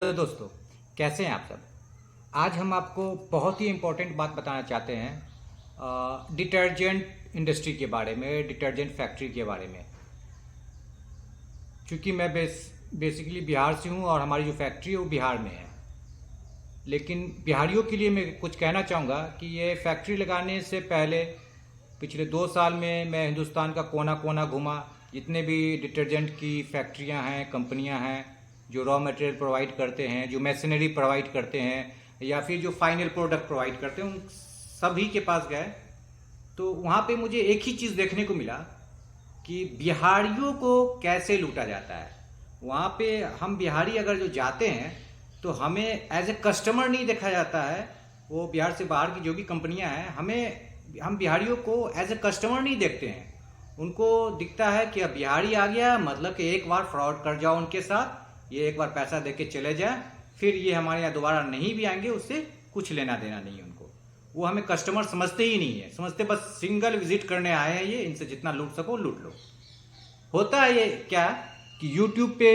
तो दोस्तों, कैसे हैं आप सब। आज हम आपको बहुत ही इम्पोर्टेंट बात बताना चाहते हैं डिटर्जेंट इंडस्ट्री के बारे में, डिटर्जेंट फैक्ट्री के बारे में। क्योंकि मैं बेसिकली बिहार से हूँ और हमारी जो फैक्ट्री है वो बिहार में है। लेकिन बिहारियों के लिए मैं कुछ कहना चाहूँगा कि ये फैक्ट्री लगाने से पहले पिछले 2 साल में मैं हिंदुस्तान का कोना कोना घूमा। जितने भी डिटर्जेंट की फैक्ट्रियां हैं, कंपनियां हैं, जो रॉ मटेरियल प्रोवाइड करते हैं, जो मशीनरी प्रोवाइड करते हैं, या फिर जो फाइनल प्रोडक्ट प्रोवाइड करते हैं, उन सभी के पास गए। तो वहाँ पे मुझे एक ही चीज़ देखने को मिला कि बिहारियों को कैसे लूटा जाता है। वहाँ पे हम बिहारी अगर जो जाते हैं तो हमें एज ए कस्टमर नहीं देखा जाता है। वो बिहार से बाहर की जो भी कंपनियां हैं, हम बिहारियों को एज ए कस्टमर नहीं देखते हैं। उनको दिखता है कि अब बिहारी आ गया मतलब कि एक बार फ्रॉड कर जाओ उनके साथ, ये एक बार पैसा दे के चले जाए, फिर ये हमारे यहाँ दोबारा नहीं भी आएंगे, उससे कुछ लेना देना नहीं है उनको। वो हमें कस्टमर समझते ही नहीं है, समझते बस सिंगल विजिट करने आए हैं, ये इनसे जितना लूट सको लूट लो। होता है ये क्या कि यूट्यूब पे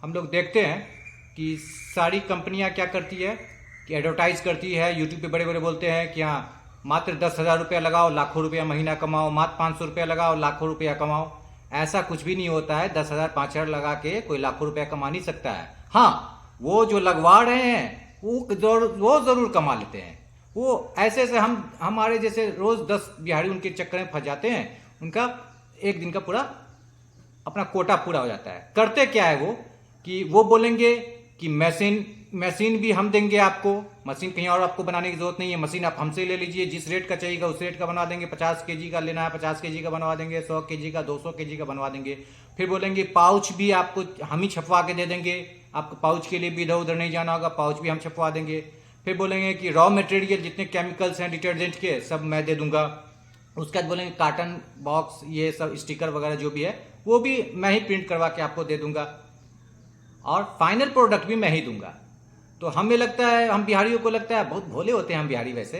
हम लोग देखते हैं कि सारी कंपनियां क्या करती है कि एडवर्टाइज करती है। यूट्यूब पे बड़े बड़े बोलते हैं कि हाँ, मात्र 10,000 रुपया लगाओ, लाखों रुपया महीना कमाओ, मात्र 500 रुपया लगाओ, लाखों रुपया कमाओ। ऐसा कुछ भी नहीं होता है। 10,000 5,000 लगा के कोई लाखों रुपया कमा नहीं सकता है। हाँ, वो जो लगवा रहे हैं वो जरूर कमा लेते हैं। वो ऐसे ऐसे हम हमारे जैसे रोज 10 बिहारी उनके चक्कर में फंस जाते हैं। उनका एक दिन का पूरा अपना कोटा पूरा हो जाता है। करते क्या है वो कि वो बोलेंगे कि मशीन भी हम देंगे आपको, मशीन कहीं और आपको बनाने की जरूरत नहीं है, मशीन आप हमसे ले लीजिए, जिस रेट का चाहिएगा उस रेट का बनवा देंगे। 50 केजी का लेना है 50 केजी का बनवा देंगे, 100 केजी का 200 केजी का बनवा देंगे। फिर बोलेंगे पाउच भी आपको हम ही छपवा के दे देंगे, आपको पाउच के लिए भी इधर उधर नहीं जाना होगा, पाउच भी हम छपवा देंगे। फिर बोलेंगे कि रॉ मटेरियल जितने केमिकल्स हैं डिटर्जेंट के सब मैं दे दूंगा। उसके बाद बोलेंगे कार्टन बॉक्स, ये सब स्टिकर वगैरह जो भी है वो भी मैं ही प्रिंट करवा के आपको दे दूंगा, और फाइनल प्रोडक्ट भी मैं ही दूंगा। तो हमें लगता है, हम बिहारियों को लगता है, बहुत भोले होते हैं हम बिहारी वैसे,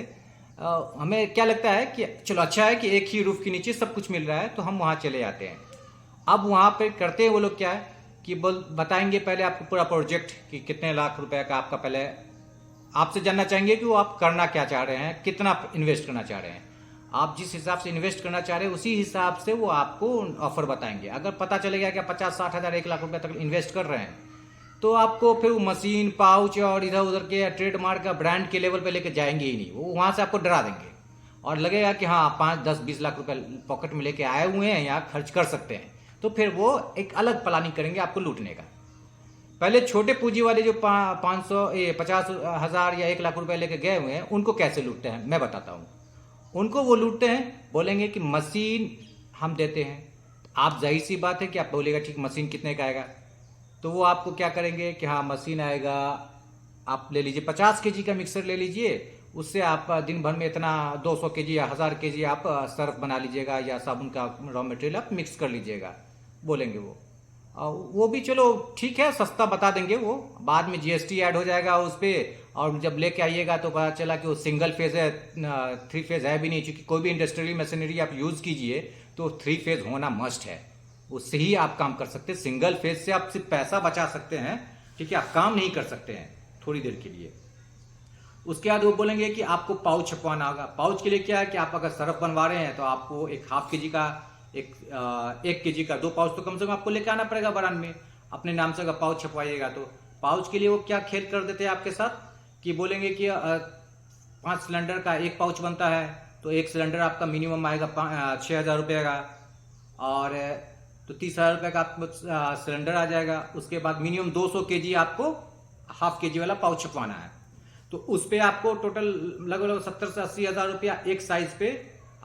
हमें क्या लगता है कि चलो अच्छा है कि एक ही रूफ के नीचे सब कुछ मिल रहा है, तो हम वहाँ चले जाते हैं। अब वहाँ पे करते हैं वो लोग क्या है कि बताएंगे पहले आपको पूरा प्रोजेक्ट कि कितने लाख रुपए का आपका, पहले आपसे जानना चाहेंगे कि वो आप करना क्या चाह रहे हैं, कितना इन्वेस्ट करना चाह रहे हैं। आप जिस हिसाब से इन्वेस्ट करना चाह रहे हैं उसी हिसाब से वो आपको ऑफर बताएंगे। अगर पता चलेगा कि 50-60 हज़ार 1 लाख रुपए तक इन्वेस्ट कर रहे हैं, तो आपको फिर वो मशीन, पाउच और इधर उधर के ट्रेडमार्क का ब्रांड के लेवल पे लेके जाएंगे ही नहीं। वो वहाँ से आपको डरा देंगे और लगेगा कि हाँ 5-10-20 लाख रुपए पॉकेट में लेके आए हुए हैं, यहाँ खर्च कर सकते हैं। तो फिर वो एक अलग प्लानिंग करेंगे आपको लूटने का। पहले छोटे पूंजी वाले जो 50 हज़ार या 1 लाख रुपए लेके गए हुए हैं, उनको कैसे लूटते हैं मैं बताता हूँ। उनको वो लूटते हैं, बोलेंगे कि मशीन हम देते हैं। आप जाहिर सी बात है कि आप बोलेगा ठीक मशीन कितने का आएगा, तो वो आपको क्या करेंगे कि हाँ मशीन आएगा, आप ले लीजिए 50 केजी का मिक्सर ले लीजिए, उससे आप दिन भर में इतना 200 केजी या 1000 केजी आप सर्फ बना लीजिएगा, या साबुन का रॉ मटेरियल आप मिक्स कर लीजिएगा, बोलेंगे वो। और वो भी चलो ठीक है, सस्ता बता देंगे वो, बाद में जीएसटी ऐड हो जाएगा उस पर, और जब लेके आइएगा तो पता चला कि वो सिंगल फेज है, 3 फेज है भी नहीं। क्योंकि कोई भी इंडस्ट्रियल मशीनरी आप यूज़ कीजिए तो 3 फेज होना मस्ट है, उससे ही आप काम कर सकते हैं। सिंगल फेज से आप सिर्फ पैसा बचा सकते हैं, ठीक है, आप काम नहीं कर सकते हैं थोड़ी देर के लिए। उसके बाद वो बोलेंगे कि आपको पाउच छपवाना होगा। पाउच के लिए क्या है कि आप अगर सरफ बनवा रहे हैं तो आपको एक ½ केजी का, एक केजी का 2 पाउच तो कम से कम आपको लेके आना पड़ेगा बरान में। अपने नाम से अगर पाउच छपवाइएगा तो पाउच के लिए वो क्या खेल कर देते हैं आपके साथ कि बोलेंगे कि 5 सिलेंडर का एक पाउच बनता है, तो एक सिलेंडर आपका मिनिमम आएगा 6,000 रुपये का, और तो 30,000 रुपये का आपको सिलेंडर आ जाएगा। उसके बाद मिनिमम 200 केजी आपको ½ केजी वाला पाउच छपवाना है, तो उस पर आपको टोटल लगभग 70 से 80 हज़ार रुपया एक साइज पे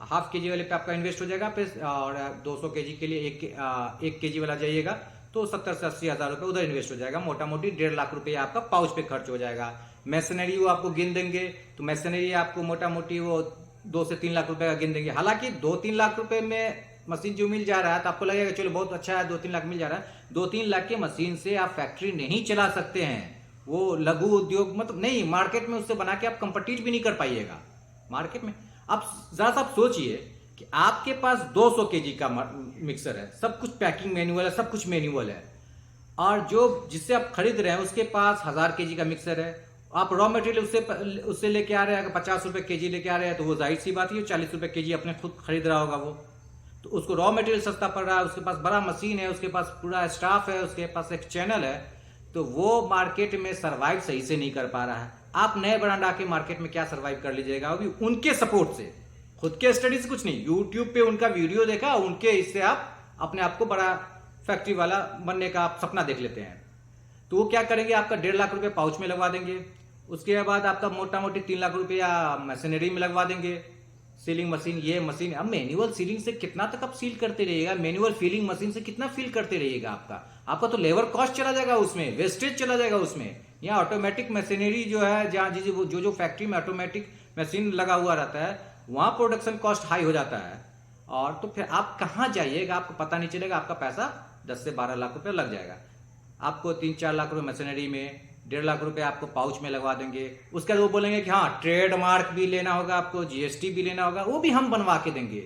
½ केजी वाले पे आपका इन्वेस्ट हो जाएगा। फिर और 200 केजी के लिए एक केजी वाला जाइएगा तो 70 से 80 हज़ार रुपये उधर इन्वेस्ट हो जाएगा। मोटा मोटी 1.5 लाख रुपया आपका पाउच पे खर्च हो जाएगा। मशीनरी वो आपको गिन देंगे, तो मशीनरी आपको मोटा मोटी वो 2 से 3 लाख रुपए का गिन देंगे। हालांकि 2-3 लाख रुपए में मशीन जो मिल जा रहा है तो आपको लगेगा चलो बहुत अच्छा है, 2-3 लाख मिल जा रहा है। 2-3 लाख की मशीन से आप फैक्ट्री नहीं चला सकते हैं। वो लघु उद्योग मतलब नहीं, मार्केट में उससे बना के आप कंपीट भी नहीं कर पाइएगा मार्केट में। आप जरा सा आप सोचिए कि आपके पास 200 केजी का मिक्सर है, सब कुछ पैकिंग मैनुअल है, सब कुछ मैनुअल है, और जो जिससे आप खरीद रहे हैं उसके पास 1000 kg का मिक्सर है, आप रॉ मटेरियल उससे लेके आ रहे हैं, अगर 50 रुपये kg लेके आ रहे हैं तो वो जाहिर सी बात है 40 रुपये kg अपने खुद खरीद रहा होगा वो, तो उसको रॉ मटेरियल सस्ता पड़ रहा है, उसके पास बड़ा मशीन है, उसके पास पूरा स्टाफ है, उसके पास एक चैनल है, तो वो मार्केट में सर्वाइव सही से नहीं कर पा रहा है। आप नए ब्रांड आके मार्केट में क्या सर्वाइव कर लीजिएगा, वो भी उनके सपोर्ट से, खुद के स्टडी से कुछ नहीं, यूट्यूब पे उनका वीडियो देखा, उनके इससे आप अपने आप को बड़ा फैक्ट्री वाला बनने का आप सपना देख लेते हैं। तो वो क्या करेंगे, आपका 1.5 लाख रुपए पाउच में लगवा देंगे, उसके बाद आपका मोटा मोटी 3 लाख रुपया मशीनरी में लगवा देंगे, सीलिंग मशीन, ये मशीन। अब मैनुअल सीलिंग से कितना तक आप सील करते रहिएगा, मैनुअल फीलिंग मशीन से कितना फील करते रहिएगा, आपका तो लेबर कॉस्ट चला जाएगा उसमें, वेस्टेज चला जाएगा उसमें। यहाँ ऑटोमेटिक मशीनरी जो है, जहाँ जो फैक्ट्री में ऑटोमेटिक मशीन लगा हुआ रहता है, वहाँ प्रोडक्शन कॉस्ट हाई हो जाता है, और तो फिर आप कहाँ जाइएगा, आपको पता नहीं चलेगा, आपका पैसा 10 से 12 लाख रुपये लग जाएगा। आपको 3-4 लाख रुपये मशीनरी में, 1.5 लाख रुपये आपको पाउच में लगवा देंगे। उसके बाद वो बोलेंगे कि हाँ ट्रेडमार्क भी लेना होगा आपको, जीएसटी भी लेना होगा, वो भी हम बनवा के देंगे।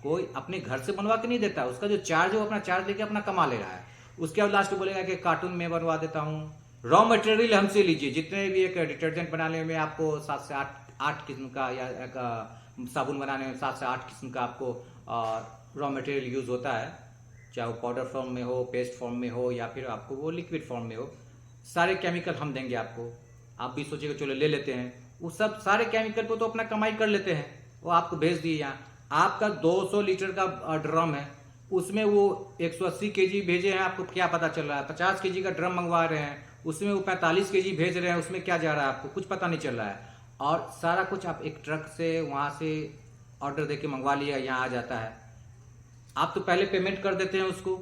कोई अपने घर से बनवा के नहीं देता, उसका जो चार्ज है वो अपना चार्ज लेके अपना कमा ले रहा है। उसके बाद लास्ट में बोलेगा कि कार्टून में बनवा देता हूँ, रॉ मटेरियल हमसे लीजिए, जितने भी एक डिटर्जेंट बनाने में आपको 7 से 8 किस्म का, या एक साबुन बनाने में 7 से 8 किस्म का आपको रॉ मटेरियल यूज़ होता है, चाहे वो पाउडर फॉर्म में हो, पेस्ट फॉर्म में हो, या फिर आपको वो लिक्विड फॉर्म में हो, सारे केमिकल हम देंगे आपको। आप भी सोचिएगा चलो ले लेते हैं, वो सब सारे केमिकल को तो अपना कमाई कर लेते हैं, वो आपको भेज दिए। यहाँ आपका 200 लीटर का ड्रम है, उसमें वो 180 kg भेजे हैं, आपको क्या पता चल रहा है। 50 kg का ड्रम मंगवा रहे हैं, उसमें वो 45 kg भेज रहे हैं, उसमें क्या जा रहा है आपको कुछ पता नहीं चल रहा है। और सारा कुछ आप एक ट्रक से वहाँ से ऑर्डर दे के मंगवा लिया, यहाँ आ जाता है। आप तो पहले पेमेंट कर देते हैं उसको,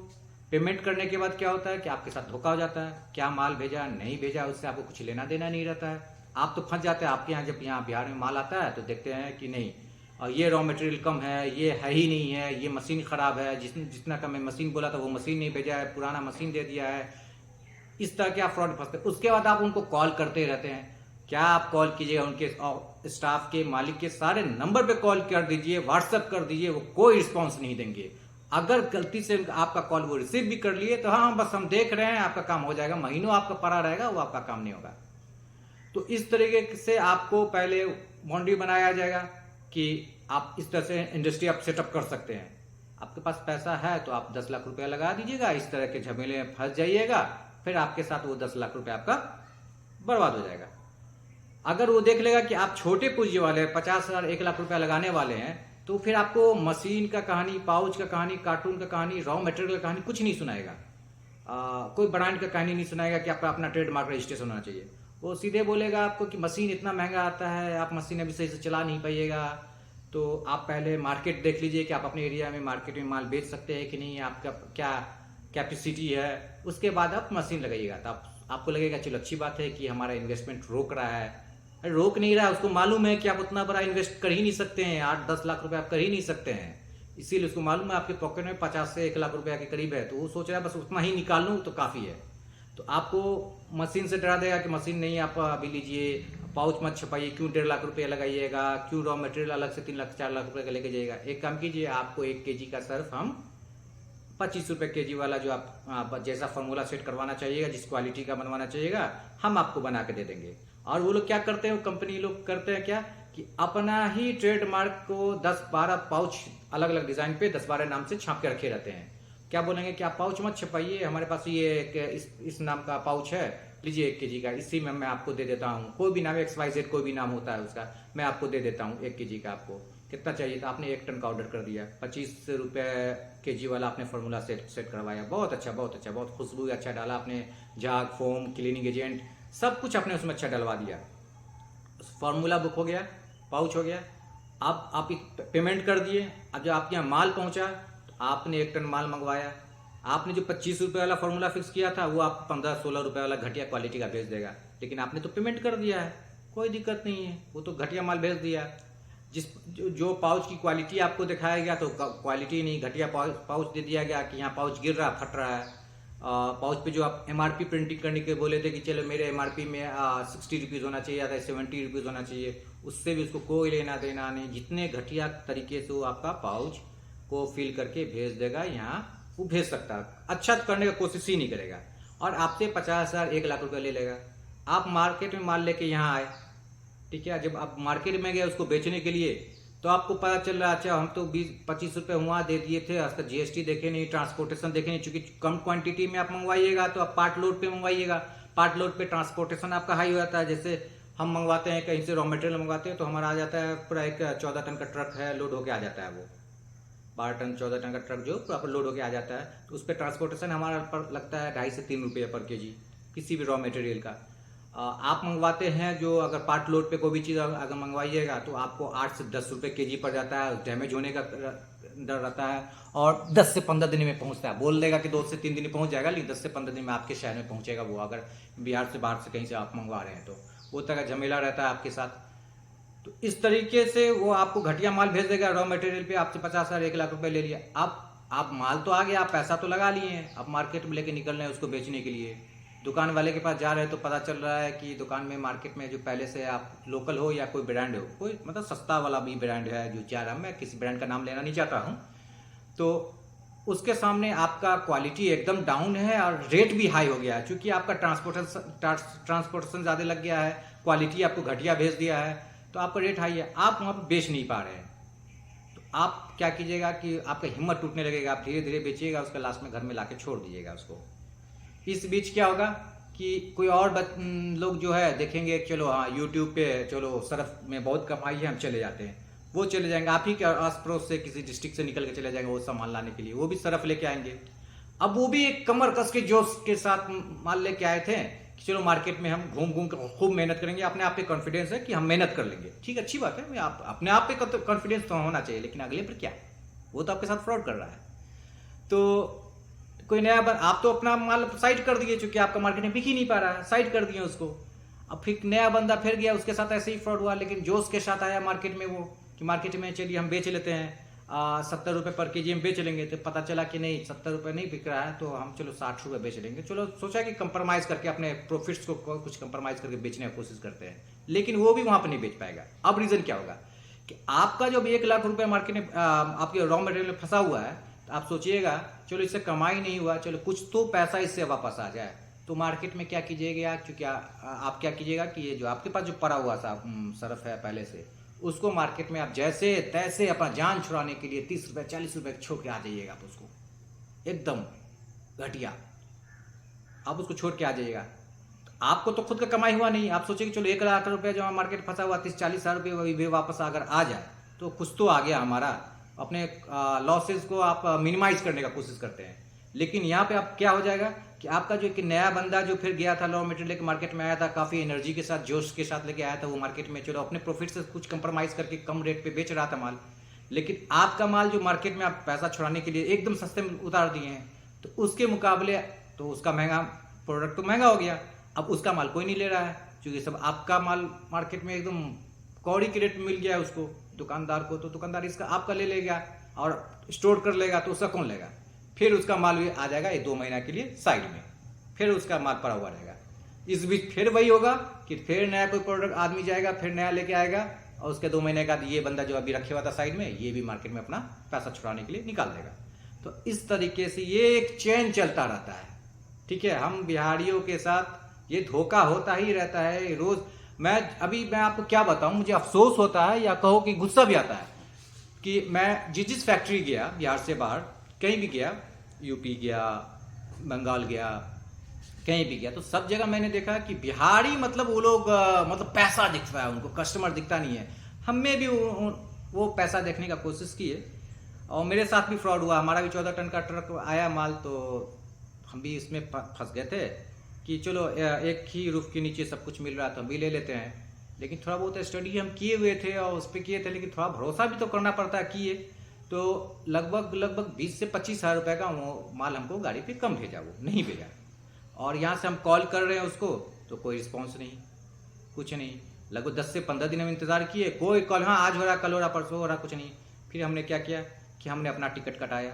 पेमेंट करने के बाद क्या होता है कि आपके साथ धोखा हो जाता है, क्या माल भेजा नहीं भेजा उससे आपको कुछ लेना देना नहीं रहता है, आप तो फंस जाते हैं। आपके यहाँ जब यहाँ बिहार में माल आता है तो देखते हैं कि नहीं, और ये रॉ मटेरियल कम है, ये है ही नहीं है, ये मशीन ख़राब है, जितना कम मैं मशीन बोला था वो मशीन नहीं भेजा है, पुराना मशीन दे दिया है। इस तरह के आप फ्रॉड फंसते हैं। उसके बाद आप उनको कॉल करते रहते हैं, क्या आप कॉल कीजिए, उनके स्टाफ के, मालिक के सारे नंबर पे कॉल कर दीजिए, व्हाट्सएप कर दीजिए, वो कोई रिस्पॉन्स नहीं देंगे। अगर गलती से आपका कॉल वो रिसीव भी कर लिए तो हाँ बस हम देख रहे हैं, आपका काम हो जाएगा, महीनों आपका पड़ा रहेगा, वो आपका काम नहीं होगा। तो इस तरीके से आपको पहले बाउंड्री बनाया जाएगा कि आप इस तरह से इंडस्ट्री आप सेटअप कर सकते हैं। आपके पास पैसा है तो आप 10 लाख रुपया लगा दीजिएगा, इस तरह के झमेले में फंस जाइएगा, फिर आपके साथ वो 10 लाख रुपया आपका बर्बाद हो जाएगा। अगर वो देख लेगा कि आप छोटे पूंजी वाले हैं, 50,000 1 लाख रुपया लगाने वाले हैं, तो फिर आपको मशीन का कहानी, पाउच का कहानी, कार्टून का कहानी, रॉ मटेरियल का कहानी कुछ नहीं सुनाएगा। कोई ब्रांड का कहानी नहीं सुनाएगा कि आपका अपना ट्रेडमार्क रजिस्ट्रेशन होना चाहिए। वो सीधे बोलेगा आपको कि मशीन इतना महंगा आता है, आप मशीन अभी सही से चला नहीं पाइएगा, तो आप पहले मार्केट देख लीजिए कि आप अपने एरिया में मार्केट में माल बेच सकते हैं कि नहीं, आपका क्या कैपेसिटी है, उसके बाद आप मशीन लगाइएगा। तो आपको लगेगा चलो अच्छी बात है कि हमारा इन्वेस्टमेंट रोक रहा है। अरे रोक नहीं रहा है, उसको मालूम है कि आप उतना बड़ा इन्वेस्ट कर ही नहीं सकते हैं, 8-10 लाख रुपए आप कर ही नहीं सकते हैं, इसीलिए उसको मालूम है आपके पॉकेट में 50 से 1 लाख रुपया के करीब है, तो वो सोच रहा है बस उतना ही निकाल लूँ तो काफ़ी है। तो आपको मशीन से डरा देगा कि मशीन नहीं, आप अभी लीजिए, पाउच मत छपाइए, क्यों 1.5 लाख रुपया लगाइएगा, क्यों रॉ मटेरियल अलग से 3 लाख 4 लाख रुपये का लेके जाइएगा। एक काम कीजिए, आपको 1 kg का सर्फ हम 25 रुपये kg वाला जो आप जैसा फार्मूला सेट करवाना चाहिएगा, जिस क्वालिटी का बनवाना चाहिएगा, हम आपको बना के दे देंगे। और वो लोग क्या करते हैं, कंपनी लोग करते हैं क्या कि अपना ही ट्रेडमार्क को 10-12 पाउच अलग अलग डिजाइन पे 10-12 नाम से छाप के रखे रहते हैं। क्या बोलेंगे कि आप पाउच मत छपाइए, हमारे पास ये इस नाम का पाउच है, लीजिए 1 kg का, इसी में मैं आपको दे देता हूँ, कोई भी नाम XYZ कोई भी नाम होता है उसका, मैं आपको दे देता हूँ 1 kg का। आपको कितना चाहिए था, आपने 1 टन का ऑर्डर कर दिया, 25 रुपये kg वाला आपने फार्मूला सेट करवाया, बहुत अच्छा बहुत अच्छा, बहुत खुशबू अच्छा डाला आपने, झाग, फोम, क्लीनिंग एजेंट, सब कुछ आपने उसमें अच्छा डलवा दिया। फार्मूला बुक हो गया, पाउच हो गया, आप पेमेंट कर दिए। अब जब आपके यहाँ माल पहुंचा तो आपने 1 टन माल मंगवाया, आपने जो 25 रुपये वाला फार्मूला फिक्स किया था वो आप 15-16 रुपये वाला घटिया क्वालिटी का भेज देगा, लेकिन आपने तो पेमेंट कर दिया है, कोई दिक्कत नहीं है, वो तो घटिया माल भेज दिया। जो पाउच की क्वालिटी आपको दिखाया गया तो क्वालिटी नहीं, घटिया पाउच दे दिया गया कि यहाँ पाउच गिर रहा, फट रहा है। पाउच पे जो आप MRP प्रिंटिंग करने के बोले थे कि चलो मेरे MRP में 60 रुपीज़ होना चाहिए या 70 रुपीज़ होना चाहिए, उससे भी उसको कोई लेना देना नहीं। जितने घटिया तरीके से वो आपका पाउच को फिल करके भेज देगा, यहाँ वो भेज सकता है, अच्छा करने का कोशिश ही नहीं करेगा। और आपसे 50,000 1 लाख रुपये ले लेगा। आप मार्केट में माल लेके यहाँ आए, ठीक है, जब आप मार्केट में गए उसको बेचने के लिए, तो आपको पता चल रहा है अच्छा हम तो 20-25 रुपये वहाँ दे दिए थे, उसका जीएसटी देखे नहीं, ट्रांसपोर्टेशन देखे नहीं, चूंकि कम क्वांटिटी में आप मंगवाइएगा तो आप पार्ट लोड पे मंगवाइएगा, पार्ट लोड पे ट्रांसपोर्टेशन आपका हाई हो जाता है। जैसे हम मंगवाते हैं कहीं से रॉ मटेरियल मंगवाते हैं तो हमारा आ जाता है पूरा एक 14 टन का ट्रक है, लोड होके आ जाता है, वो 12 टन 14 टन का ट्रक जो प्रॉपर लोड होके आ जाता है, तो उस पर ट्रांसपोर्टेशन हमारा पर लगता है 2.5 से 3 रुपये पर केजी किसी भी रॉ मटेरियल का। आप मंगवाते हैं जो अगर पार्ट लोड पे कोई भी चीज़ अगर मंगवाइएगा तो आपको 8 से 10 रुपये केजी पड़ जाता है, डैमेज होने का डर रहता है, और 10 से 15 दिन में पहुंचता है। बोल देगा कि 2 से 3 दिन में पहुंच जाएगा, लेकिन 10 से 15 दिन में आपके शहर में पहुंचेगा वो, अगर बिहार से बाहर से कहीं से आप मंगवा रहे हैं तो वो तरह का झमेला रहता है आपके साथ। तो इस तरीके से वो आपको घटिया माल भेज देगा, रॉ मटेरियल पे आपसे 50,000 1 लाख रुपए ले लिया। आप माल तो आ गया, आप पैसा तो लगा लिए हैं, आप मार्केट में लेके निकल रहे हैं उसको बेचने के लिए, दुकान वाले के पास जा रहे हैं तो पता चल रहा है कि दुकान में मार्केट में जो पहले से आप लोकल हो या कोई ब्रांड हो, कोई मतलब सस्ता वाला भी ब्रांड है जो चाह रहा, मैं किसी ब्रांड का नाम लेना नहीं चाहता हूँ, तो उसके सामने आपका क्वालिटी एकदम डाउन है और रेट भी हाई हो गया है, क्योंकि आपका ट्रांसपोर्टेशन ज़्यादा लग गया है, क्वालिटी आपको घटिया भेज दिया है, तो आपका रेट हाई है, आप वहाँ पर बेच नहीं पा रहे हैं। तो आप क्या कीजिएगा कि आपका हिम्मत टूटने लगेगा, आप धीरे धीरे बेचिएगा, उसका लास्ट में घर में लाके छोड़ दीजिएगा उसको। इस बीच क्या होगा कि कोई और लोग जो है देखेंगे चलो हाँ यूट्यूब पे चलो सरफ में बहुत कमाई है, हम चले जाते हैं, वो चले जाएंगे, आप ही के आस पड़ोस से किसी डिस्ट्रिक्ट से निकल के चले जाएंगे वो सामान लाने के लिए, वो भी सरफ लेके आएंगे। अब वो भी एक कमर कस के जोश के साथ माल लेके आए थे कि चलो मार्केट में हम घूम घूम कर खूब मेहनत करेंगे, अपने आप पे कॉन्फिडेंस है कि हम मेहनत कर लेंगे, ठीक अच्छी बात है, मैं अपने आप पे कॉन्फिडेंस तो होना चाहिए, लेकिन अगले पर क्या, वो तो आपके साथ फ्रॉड कर रहा है। तो कोई नया आप तो अपना माल साइड कर दिए, चूंकि आपका मार्केट में बिक ही नहीं पा रहा है, साइड कर दिए उसको। अब फिर नया बंदा फिर गया, उसके साथ ऐसे ही फ्रॉड हुआ, लेकिन जोश के साथ आया मार्केट में वो कि मार्केट में चलिए हम बेच लेते हैं 70 रुपये पर केजी हम बेच लेंगे। तो पता चला कि नहीं 70 रुपये नहीं बिक रहा है, तो हम चलो 60 रुपये बेच लेंगे। चलो सोचा कि कंप्रोमाइज करके अपने प्रॉफिट्स को कुछ कंप्रोमाइज करके बेचने की कोशिश करते हैं, लेकिन वो भी वहां पर नहीं बेच पाएगा। अब रीजन क्या होगा कि आपका जब 1 लाख रुपये मार्केट में आपके रॉ मटेरियल में फंसा हुआ है, तो आप सोचिएगा चलो इससे कमाई नहीं हुआ, चलो कुछ तो पैसा इससे वापस आ जाए, तो मार्केट में क्या कीजिएगा, क्योंकि आप क्या कीजिएगा कि ये जो आपके पास जो पड़ा हुआ था सरफ है पहले से, उसको मार्केट में आप जैसे तैसे अपना जान छुड़ाने के लिए 30 रुपये 40 रुपये छोड़ के आ जाइएगा, आप उसको एकदम घटिया आप उसको छोड़ के आ जाइएगा। तो आपको तो खुद का कमाई हुआ नहीं, आप सोचिए कि चलो 1 लाख रुपये जो मार्केट फंसा हुआ 30-40 हज़ार रुपये भी वापस अगर आ जाए तो कुछ तो आ गया हमारा, अपने लॉसेस को आप मिनिमाइज करने का कोशिश करते हैं। लेकिन यहाँ पे आप क्या हो जाएगा कि आपका जो एक नया बंदा जो फिर गया था रॉ मटेरियल लेके मार्केट में आया था, काफ़ी एनर्जी के साथ जोश के साथ लेके आया था, वो मार्केट में चलो अपने प्रॉफिट से कुछ कंप्रोमाइज़ करके कम रेट पे बेच रहा था माल, लेकिन आपका माल जो मार्केट में आप पैसा छुड़ाने के लिए एकदम सस्ते में उतार दिए हैं, तो उसके मुकाबले तो उसका महंगा प्रोडक्ट तो महंगा हो गया, अब उसका माल कोई नहीं ले रहा है, क्योंकि सब आपका माल मार्केट में एकदम कौड़ी के रेट में मिल गया है उसको दुकानदार को, तो दुकानदार इसका आपका ले लेगा और स्टोर कर लेगा, तो उसका कौन लेगा, फिर उसका माल भी आ जाएगा 1-2 महीना के लिए साइड में, फिर उसका माल पड़ा हुआ रहेगा। इस बीच फिर वही होगा कि फिर नया कोई प्रोडक्ट आदमी जाएगा, फिर नया लेके आएगा, और उसके 2 महीने बाद ये बंदा जो अभी रखे हुआ था साइड में, ये भी मार्केट में अपना पैसा छुड़ाने के लिए निकाल देगा। तो इस तरीके से ये एक चेन चलता रहता है, ठीक है। हम बिहारियों के साथ ये धोखा होता ही रहता है रोज। मैं आपको क्या बताऊं, मुझे अफसोस होता है या कहो कि गुस्सा भी आता है कि मैं जिस फैक्ट्री गया बिहार से बाहर कहीं भी गया, यूपी गया, बंगाल गया, कहीं भी गया, तो सब जगह मैंने देखा कि बिहारी मतलब वो लोग मतलब पैसा दिखता है उनको, कस्टमर दिखता नहीं है। हमें भी वो पैसा देखने का कोशिश किए और मेरे साथ भी फ्रॉड हुआ। हमारा भी 14 टन का ट्रक आया माल, तो हम भी इसमें फंस गए थे कि चलो एक ही रूफ के नीचे सब कुछ मिल रहा था, हम भी ले लेते हैं। लेकिन थोड़ा बहुत स्टडी हम किए हुए थे और उस पर किए थे, लेकिन थोड़ा भरोसा भी तो करना पड़ता है किए, तो लगभग 20 से 25 हज़ार रुपये का वो माल हमको गाड़ी पे कम भेजा, वो नहीं भेजा। और यहाँ से हम कॉल कर रहे हैं उसको तो कोई रिस्पॉन्स नहीं, कुछ नहीं। लगभग 10 से 15 दिन हम इंतज़ार किए, कोई कॉल, हाँ आज हो रहा, कल हो रहा, परसों हो रहा, कुछ नहीं। फिर हमने क्या किया कि हमने अपना टिकट कटाया,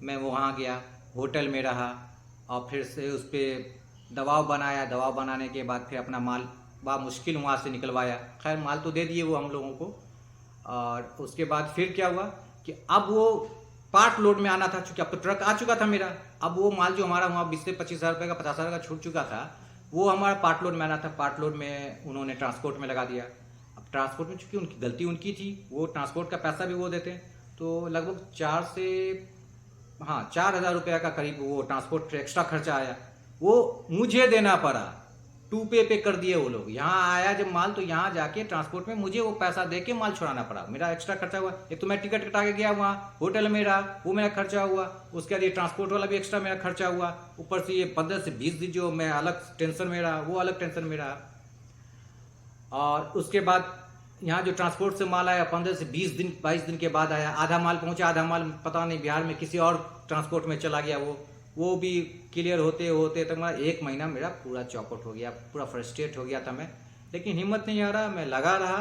मैं वहाँ गया, होटल में रहा और फिर से उस पर दबाव बनाया। दबाव बनाने के बाद फिर अपना माल बड़ा मुश्किल वहाँ से निकलवाया। खैर माल तो दे दिए वो हम लोगों को। और उसके बाद फिर क्या हुआ कि अब वो पार्ट लोड में आना था, चूंकि अब तो ट्रक आ चुका था मेरा, अब वो माल जो हमारा वहाँ 20 से 25 हज़ार रुपये का 50 हज़ार का छूट चुका था, वो हमारा पार्ट लोड में आना था। पार्ट लोड में उन्होंने ट्रांसपोर्ट में लगा दिया। अब ट्रांसपोर्ट में चूंकि उनकी गलती उनकी थी, वो ट्रांसपोर्ट का पैसा भी वो देते हैं, तो लगभग 4,000 रुपये का करीब वो ट्रांसपोर्ट एक्स्ट्रा खर्चा आया, वो मुझे देना पड़ा। 2 पे कर दिए वो लोग। यहाँ आया जब माल, तो यहाँ जाके ट्रांसपोर्ट में मुझे वो पैसा दे के माल छुड़ाना पड़ा, मेरा एक्स्ट्रा खर्चा हुआ। एक तो मैं टिकट कटा के गया वहाँ, होटल में रहा, वो मेरा खर्चा हुआ, उसके बाद ये ट्रांसपोर्ट वाला भी एक्स्ट्रा मेरा खर्चा हुआ, ऊपर से ये 15 से 20 दिन जो मैं अलग टेंशन में रहा, वो अलग टेंशन में रहा। और उसके बाद यहाँ जो ट्रांसपोर्ट से माल आया 15 से 20 दिन 22 दिन के बाद आया, आधा माल पहुँचा, आधा माल पता नहीं बिहार में किसी और ट्रांसपोर्ट में चला गया, वो भी क्लियर होते होते तो मैं 1 महीना मेरा पूरा चौपट हो गया, पूरा फ्रस्ट्रेट हो गया था मैं। लेकिन हिम्मत नहीं आ रहा, मैं लगा रहा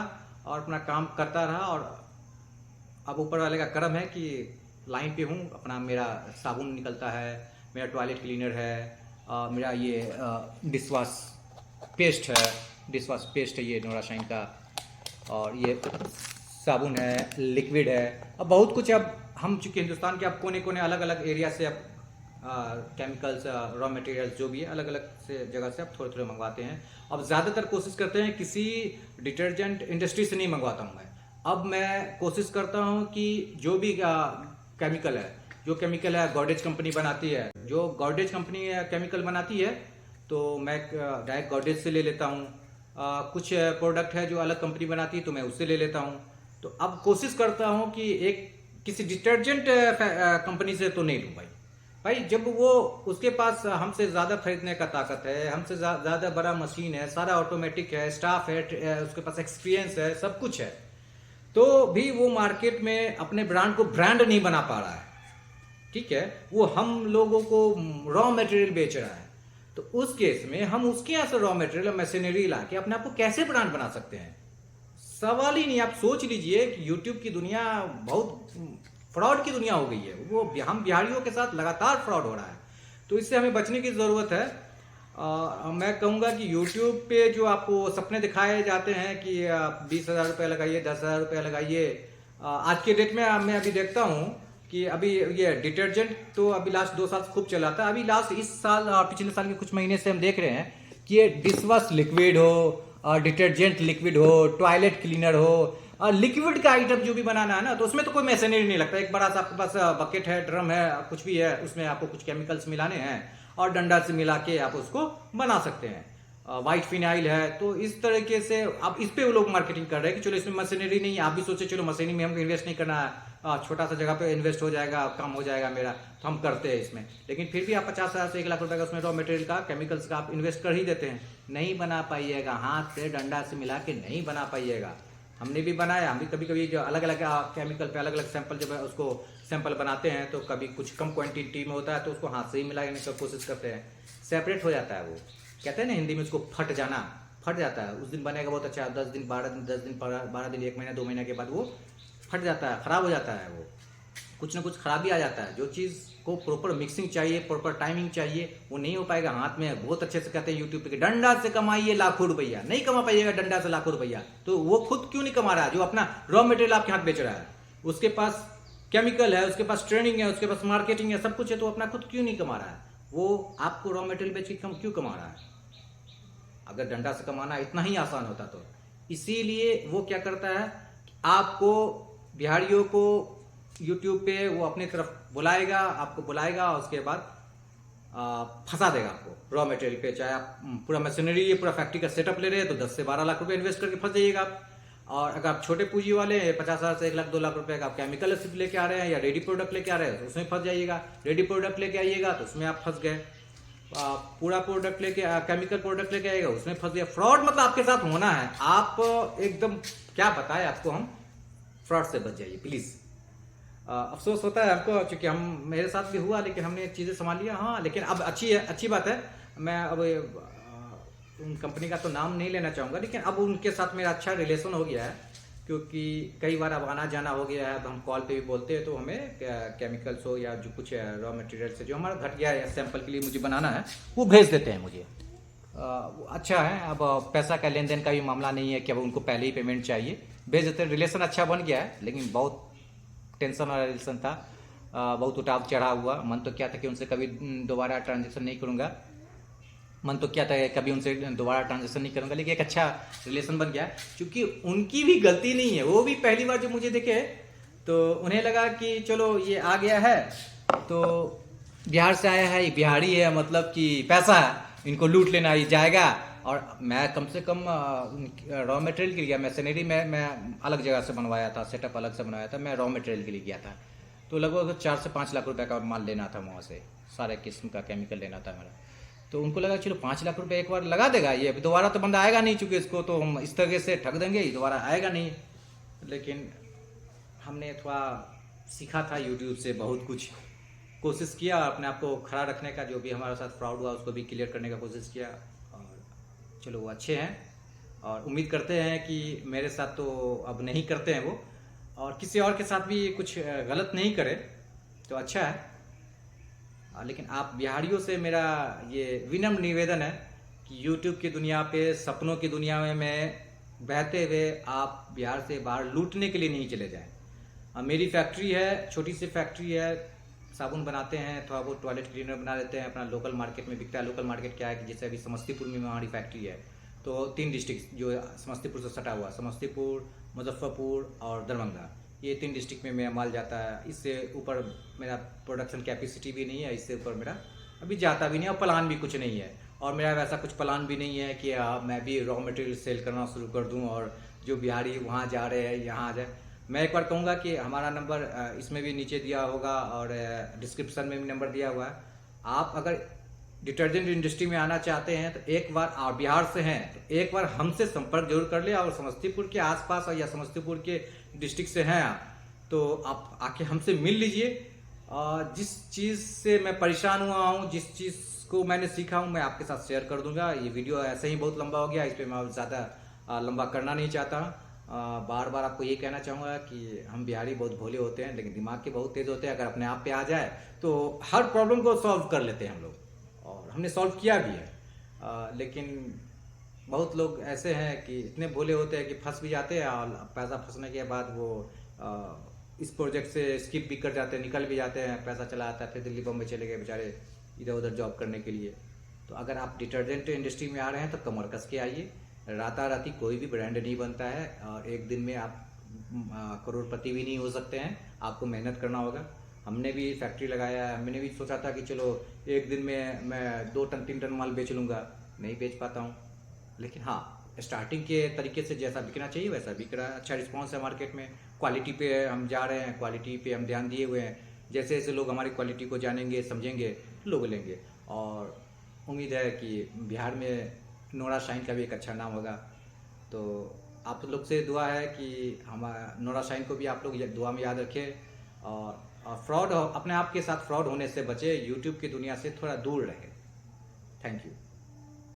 और अपना काम करता रहा। और अब ऊपर वाले का करम है कि लाइन पे हूँ, अपना मेरा साबुन निकलता है, मेरा टॉयलेट क्लीनर है, मेरा ये डिशवॉश पेस्ट है ये नोरा शाइन का, और ये साबुन है, लिक्विड है। अब बहुत कुछ, अब हम चूँकि हिंदुस्तान के अब कोने कोने अलग अलग एरिया से अब केमिकल्स, रॉ मटेरियल्स जो भी है अलग अलग से जगह से अब थोड़े थोड़े मंगवाते हैं। अब ज़्यादातर कोशिश करते हैं किसी डिटर्जेंट इंडस्ट्री से नहीं मंगवाता हूँ मैं। अब मैं कोशिश करता हूँ कि जो भी केमिकल है गॉर्डेज कंपनी बनाती है, जो गॉर्डेज कंपनी केमिकल बनाती है, तो मैं डायरेक्ट गॉर्डेज से ले लेता हूँ। कुछ प्रोडक्ट है जो अलग कंपनी बनाती है, तो मैं उससे ले लेता हूँ। तो अब कोशिश करता हूँ कि किसी डिटर्जेंट कंपनी से तो नहीं लूँ भाई, जब वो उसके पास हमसे ज़्यादा खरीदने का ताकत है, हमसे ज़्यादा बड़ा मशीन है, सारा ऑटोमेटिक है, स्टाफ है, उसके पास एक्सपीरियंस है, सब कुछ है, तो भी वो मार्केट में अपने ब्रांड को ब्रांड नहीं बना पा रहा है। ठीक है, वो हम लोगों को रॉ मटेरियल बेच रहा है, तो उस केस में हम उसके यहाँ से रॉ मटेरियल मशीनरी ला के अपने आप को कैसे ब्रांड बना सकते हैं? सवाल ही नहीं। आप सोच लीजिए कि यूट्यूब की दुनिया बहुत फ्रॉड की दुनिया हो गई है, वो हम बिहारियों के साथ लगातार फ्रॉड हो रहा है, तो इससे हमें बचने की ज़रूरत है। मैं कहूँगा कि यूट्यूब पे जो आपको सपने दिखाए जाते हैं कि 20,000 रुपये लगाइए, 10,000 रुपये लगाइए, आज के डेट में मैं अभी देखता हूँ कि अभी ये डिटर्जेंट तो अभी लास्ट 2 साल से खूब चला था, अभी लास्ट इस साल पिछले साल के कुछ महीने से हम देख रहे हैं कि ये डिशवॉश लिक्विड हो, डिटर्जेंट लिक्विड हो, टॉयलेट क्लीनर हो, लिक्विड का आइटम जो भी बनाना है ना, तो उसमें तो कोई मशीनरी नहीं लगता। एक बड़ा सा आपके पास बकेट है, ड्रम है, कुछ भी है, उसमें आपको कुछ केमिकल्स मिलाने हैं और डंडा से मिला के आप उसको बना सकते हैं। वाइट फिनाइल है, तो इस तरीके से अब इस पे वो लोग मार्केटिंग कर रहे हैं कि चलो इसमें मशीनरी नहीं है। आप भी सोचे चलो मशीनरी में हमको इन्वेस्ट नहीं करना है, छोटा सा जगह पे इन्वेस्ट हो जाएगा, काम हो जाएगा मेरा, तो हम करते हैं इसमें। लेकिन फिर भी आप 50,000 से 1 लाख रुपए का उसमें रॉ मटेरियल का, केमिकल्स का आप इन्वेस्ट कर ही देते हैं, नहीं बना पाइएगा, हाथ से डंडा से मिला के नहीं बना पाइएगा। हमने भी बनाया, हम भी कभी कभी जो अलग अलग केमिकल पे अलग अलग सैंपल जब उसको सैंपल बनाते हैं, तो कभी कुछ कम क्वांटिटी में होता है तो उसको हाथ से ही मिलाने की कोशिश करते हैं, सेपरेट हो जाता है। वो कहते हैं ना हिंदी में उसको फट जाता है। उस दिन बनेगा बहुत अच्छा, 10 दिन 12 दिन 10 दिन 12 दिन 1 महीना 2 महीने के बाद वो फट जाता है, ख़राब हो जाता है, वो कुछ ना कुछ खराबी आ जाता है। जो चीज़ को प्रॉपर मिक्सिंग चाहिए, प्रॉपर टाइमिंग चाहिए, वो नहीं हो पाएगा। हाथ में बहुत अच्छे से कहते हैं यूट्यूब पे, डंडा से कमाइए लाखों रुपया, नहीं कमा पाइएगा डंडा से लाखों रुपया। तो वो खुद क्यों नहीं कमा रहा है? जो अपना रॉ मटेरियल आपके हाथ बेच रहा है, उसके पास केमिकल है, उसके पास ट्रेनिंग है, उसके पास मार्केटिंग है, सब कुछ है, तो अपना खुद क्यों नहीं कमा रहा है? वो आपको रॉ मटेरियल बेच के क्यों कमा रहा है? अगर डंडा से कमाना इतना ही आसान होता तो। इसीलिए वो क्या करता है, आपको बिहारियों को यूट्यूब पे वो अपनी तरफ बुलाएगा, आपको बुलाएगा और उसके बाद फंसा देगा आपको रॉ मटेरियल पे। चाहे आप पूरा मशीनरी, पूरा फैक्ट्री का सेटअप ले रहे हैं तो 10 से 12 लाख रुपए इन्वेस्ट करके फंस जाइएगा आप। और अगर आप छोटे पूंजी वाले हैं, 50,000 से 1 लाख 2 लाख रुपए का आप केमिकल सिर्फ लेके आ रहे हैं या रेडी प्रोडक्ट लेके आ रहे हैं, तो उसमें फंस जाइएगा। रेडी प्रोडक्ट लेके आइएगा तो उसमें आप फंस गए, पूरा प्रोडक्ट लेके केमिकल प्रोडक्ट लेके आएगा उसमें फंस गया। फ्रॉड मतलब आपके साथ होना है, आप एकदम क्या बताएं आपको, हम फ्रॉड से बच जाइए प्लीज़। अफसोस होता है हमको, क्योंकि मेरे साथ भी हुआ, लेकिन हमने चीज़ें संभाल लिया। हाँ, लेकिन अब अच्छी बात है। मैं अब उन कंपनी का तो नाम नहीं लेना चाहूँगा, लेकिन अब उनके साथ मेरा अच्छा रिलेशन हो गया है, क्योंकि कई बार अब आना जाना हो गया है। अब हम कॉल पे भी बोलते हैं तो हमें केमिकल्स हो या जो कुछ रॉ मटेरियल से जो हमारा घट गया है सैंपल के लिए मुझे बनाना है, वो भेज देते हैं मुझे। अच्छा है, अब पैसा का लेन देन का भी मामला नहीं है कि अब उनको पहले ही पेमेंट चाहिए, भेज देते हैं। रिलेशन अच्छा बन गया है, लेकिन बहुत टेंशन वाला रिलेशन था। बहुत उतार चढ़ा हुआ। मन तो क्या था कि उनसे कभी दोबारा ट्रांजेक्शन नहीं करूँगा, मन तो क्या था कभी उनसे दोबारा ट्रांजेक्शन नहीं करूँगा, लेकिन एक अच्छा रिलेशन बन गया। क्योंकि उनकी भी गलती नहीं है, वो भी पहली बार जब मुझे देखे तो उन्हें लगा कि चलो ये आ गया है तो बिहार से आया है, ये बिहारी है, मतलब कि पैसा है, इनको लूट लेना ही जाएगा। और मैं कम से कम रॉ मटेरियल के लिए, मैशनरी में मैं अलग जगह से बनवाया था, सेटअप अलग से बनवाया था, मैं रॉ मटेरियल के लिए गया था। तो लगभग 4 से 5 लाख रुपए का माल लेना था वहाँ से, सारे किस्म का केमिकल लेना था मेरा। तो उनको लगा चलो 5 लाख रुपए एक बार लगा देगा ये, दोबारा तो बंदा आएगा नहीं, चूँकि इसको तो हम इस तरह से ठग देंगे, ये दोबारा आएगा नहीं। लेकिन हमने थोड़ा सीखा था यूट्यूब से, बहुत कुछ कोशिश किया अपने आप को खड़ा रखने का, जो भी हमारे साथ फ्रॉड हुआ उसको भी क्लियर करने का कोशिश किया। और चलो वो अच्छे हैं, और उम्मीद करते हैं कि मेरे साथ तो अब नहीं करते हैं वो, और किसी और के साथ भी कुछ गलत नहीं करे तो अच्छा है। लेकिन आप बिहारियों से मेरा ये विनम्र निवेदन है कि यूट्यूब की दुनिया पे, सपनों की दुनिया में मैं बहते हुए आप बिहार से बाहर लूटने के लिए नहीं चले जाएं। मेरी फैक्ट्री है, छोटी सी फैक्ट्री है, साबुन बनाते हैं, थोड़ा बहुत टॉयलेट क्लीनर बना देते हैं, अपना लोकल मार्केट में बिकता है। लोकल मार्केट क्या है कि जैसे अभी समस्तीपुर में हमारी फैक्ट्री है, तो 3 डिस्ट्रिक्ट जो समस्तीपुर से सटा हुआ, समस्तीपुर, मुजफ्फरपुर और दरभंगा, ये 3 डिस्ट्रिक्ट में मेरा माल जाता है। इससे ऊपर मेरा प्रोडक्शन कैपेसिटी भी नहीं है, इससे ऊपर मेरा अभी जाता भी नहीं है, और प्लान भी कुछ नहीं है। और मेरा वैसा कुछ प्लान भी नहीं है कि मैं भी रॉ मटेरियल सेल करना शुरू कर दूं और जो बिहारी वहाँ जा रहे हैं यहाँ आ जाए। मैं एक बार कहूँगा कि हमारा नंबर इसमें भी नीचे दिया होगा और डिस्क्रिप्शन में भी नंबर दिया हुआ है। आप अगर डिटर्जेंट इंडस्ट्री में आना चाहते हैं तो एक बार, आप बिहार से हैं तो एक बार हमसे संपर्क जरूर कर ले, और समस्तीपुर के आसपास या समस्तीपुर के डिस्ट्रिक्ट से हैं आप तो आप आके हमसे मिल लीजिए। जिस चीज़ से मैं परेशान हुआ हूँ, जिस चीज़ को मैंने सीखा हूँ, मैं आपके साथ शेयर कर दूंगा। ये वीडियो ऐसे ही बहुत लंबा हो गया, इस पर मैं ज़्यादा लंबा करना नहीं चाहता। बार बार आपको ये कहना चाहूँगा कि हम बिहारी बहुत भोले होते हैं, लेकिन दिमाग के बहुत तेज़ होते हैं। अगर अपने आप पे आ जाए तो हर प्रॉब्लम को सॉल्व कर लेते हैं हम लोग, और हमने सॉल्व किया भी है। लेकिन बहुत लोग ऐसे हैं कि इतने भोले होते हैं कि फंस भी जाते हैं, और पैसा फंसने के बाद वो इस प्रोजेक्ट से स्किप भी कर जाते हैं, निकल भी जाते हैं, पैसा चला आता है, फिर दिल्ली बम्बई चले गए बेचारे इधर उधर जॉब करने के लिए। तो अगर आप डिटर्जेंट इंडस्ट्री में आ रहे हैं तो कमर कस के आइए। राताराती कोई भी ब्रांड नहीं बनता है, और एक दिन में आप करोड़पति भी नहीं हो सकते हैं, आपको मेहनत करना होगा। हमने भी फैक्ट्री लगाया है, हमने भी सोचा था कि चलो एक दिन में मैं 2 टन 3 टन माल बेच लूँगा, नहीं बेच पाता हूँ। लेकिन हाँ, स्टार्टिंग के तरीके से जैसा बिकना चाहिए वैसा बिक रहा है, अच्छा रिस्पॉन्स है मार्केट में। क्वालिटी पे हम जा रहे हैं, क्वालिटी पे हम ध्यान दिए हुए हैं। जैसे जैसे लोग हमारी क्वालिटी को जानेंगे, समझेंगे, लोग लेंगे। और उम्मीद है कि बिहार में नोरा शाइन का भी एक अच्छा नाम होगा। तो आप लोग से दुआ है कि हम नोरा शाइन को भी आप लोग दुआ में याद रखें, और फ्रॉड, अपने आप के साथ फ्रॉड होने से बचे, यूट्यूब की दुनिया से थोड़ा दूर रहे। Thank you.